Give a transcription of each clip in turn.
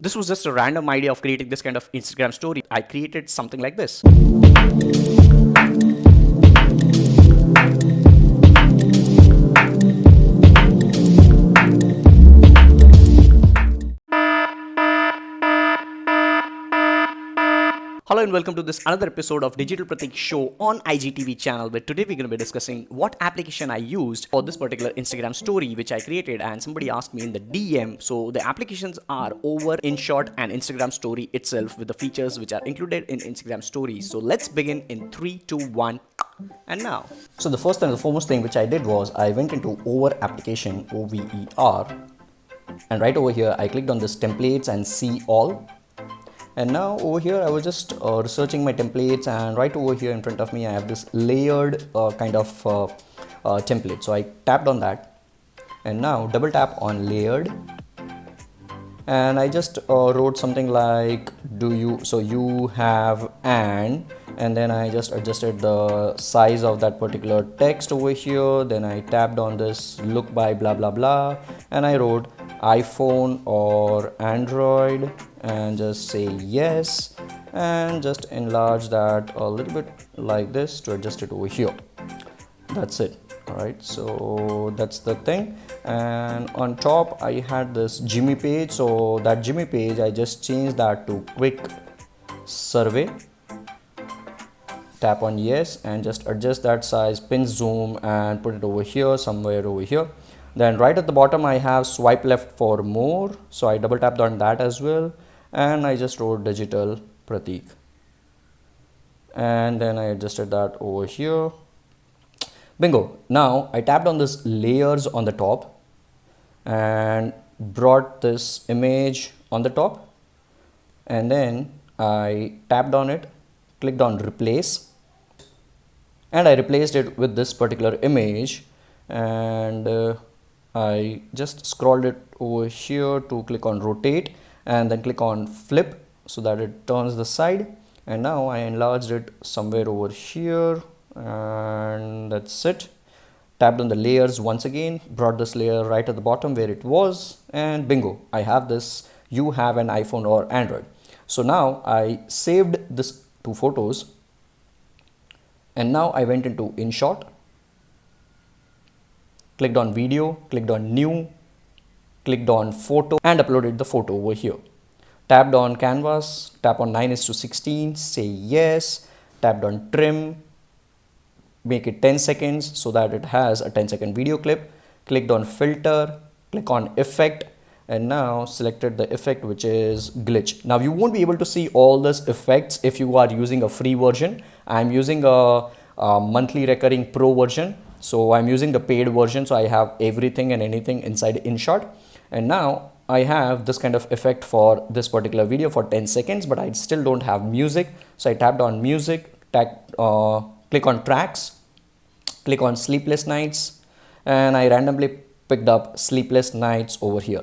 This was just a random idea of creating this kind of Instagram story. I created something like this. Hello and welcome to this another episode of Digital Pratik Show on IGTV channel, where today we're going to be discussing what application I used for this particular Instagram story which I created, and somebody asked me in the DM. So the applications are over Inshot and Instagram story itself, with the features which are included in Instagram stories. So let's begin in 3, 2, 1 and now. So the first and the foremost thing which I did was I went into over application, OVER, and right over here I clicked on this templates and see all. And now over here I was just researching my templates, and right over here in front of me I have this layered kind of template. So I tapped on that, and now double tap on layered, and I just wrote something like you have and then I just adjusted the size of that particular text over here. Then I tapped on this look by blah blah blah, and I wrote iPhone or Android and just say yes, and just enlarge that a little bit like this to adjust it over here. That's it. All right, so that's the thing. And on top I had this Jimmy page, so that Jimmy page I just changed that to quick survey. Tap on yes and just adjust that size, pin zoom, and put it over here, somewhere over here. Then right at the bottom I have swipe left for more, so I double tapped on that as well, and I just wrote Digital Pratik, and then I adjusted that over here. Bingo. Now I tapped on this layers on the top and brought this image on the top, and then I tapped on it, clicked on replace, and I replaced it with this particular image. And I just scrolled it over here to click on rotate, and then click on flip so that it turns the side. And now I enlarged it somewhere over here, and that's it. Tapped on the layers once again, brought this layer right at the bottom where it was, and bingo, I have this you have an iPhone or Android. So now I saved this two photos, and now I went into Inshot, clicked on video, clicked on new, clicked on photo, and uploaded the photo over here. Tapped on canvas, tap on 9:16, say yes, tapped on trim, make it 10 seconds so that it has a 10-second video clip, clicked on filter, click on effect, and now selected the effect which is glitch. Now you won't be able to see all these effects if you are using a free version. I'm using a monthly recurring pro version, so I'm using the paid version, so I have everything and anything inside Inshot. And now I have this kind of effect for this particular video for 10 seconds, but I still don't have music. So I tapped on music, click on tracks, click on sleepless nights, and I randomly picked up sleepless nights over here.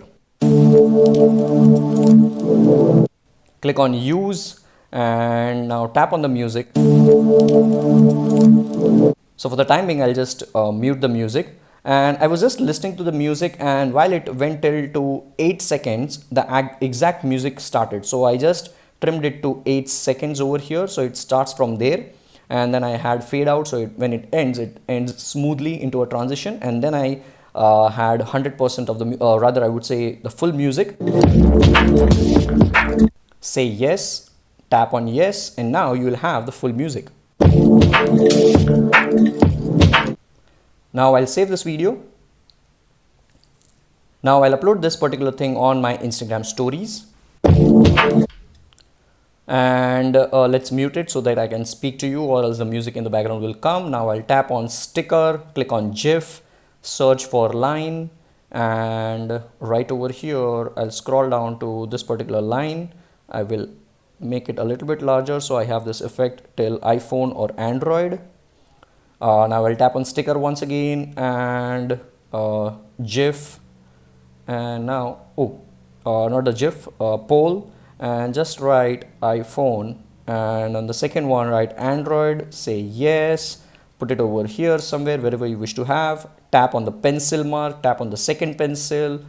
Click on use, and now tap on the music. So for the time being I'll just mute the music, and I was just listening to the music, and while it went till to 8 seconds the exact music started. So I just trimmed it to 8 seconds over here, so it starts from there, and then I had fade out, so when it ends smoothly into a transition. And then I had 100% of the rather I would say the full music. Say yes, tap on yes, and now you will have the full music. Now I'll save this video. Now I'll upload this particular thing on my Instagram stories, and let's mute it so that I can speak to you, or else the music in the background will come. Now I'll tap on sticker, click on GIF, search for line, and right over here I'll scroll down to this particular line. I will make it a little bit larger so I have this effect till iPhone or Android. Now I'll tap on sticker once again, and GIF, and now not the GIF, poll, and just write iPhone, and on the second one write Android, say yes, put it over here somewhere wherever you wish to have. Tap on the pencil mark, tap on the second pencil,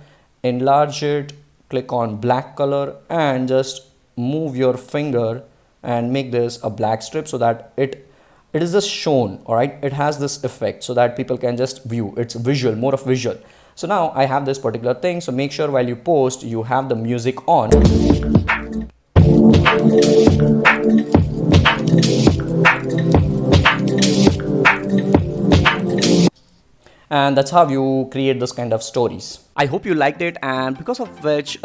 enlarge it, click on black color and just move your finger and make this a black strip so that it is just shown. All right, it has this effect so that people can just view. It's visual, more of visual. So now I have this particular thing, so make sure while you post you have the music on. And that's how you create this kind of stories. I hope you liked it, and because of which,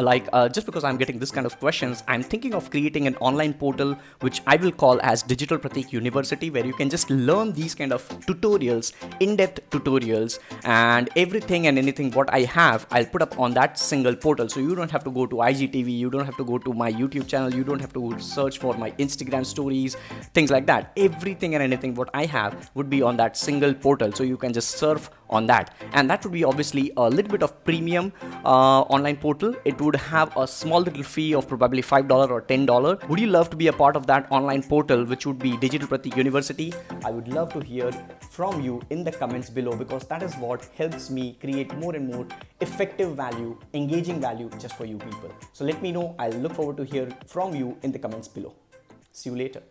just because I'm getting this kind of questions, I'm thinking of creating an online portal which I will call as Digital Pratik University, where you can just learn these kind of tutorials, in-depth tutorials, and everything and anything what I have, I'll put up on that single portal. So you don't have to go to IGTV, you don't have to go to my YouTube channel, you don't have to search for my Instagram stories, things like that. Everything and anything what I have would be on that single portal, so you can just surf on that, and that would be obviously a little bit of premium online portal. It would have a small little fee of probably $5 or $10. Would you love to be a part of that online portal, which would be Digital Pratik University? I would love to hear from you in the comments below, because that is what helps me create more and more effective value, engaging value just for you people. So let me know. I'll look forward to hear from you in the comments below. See you later.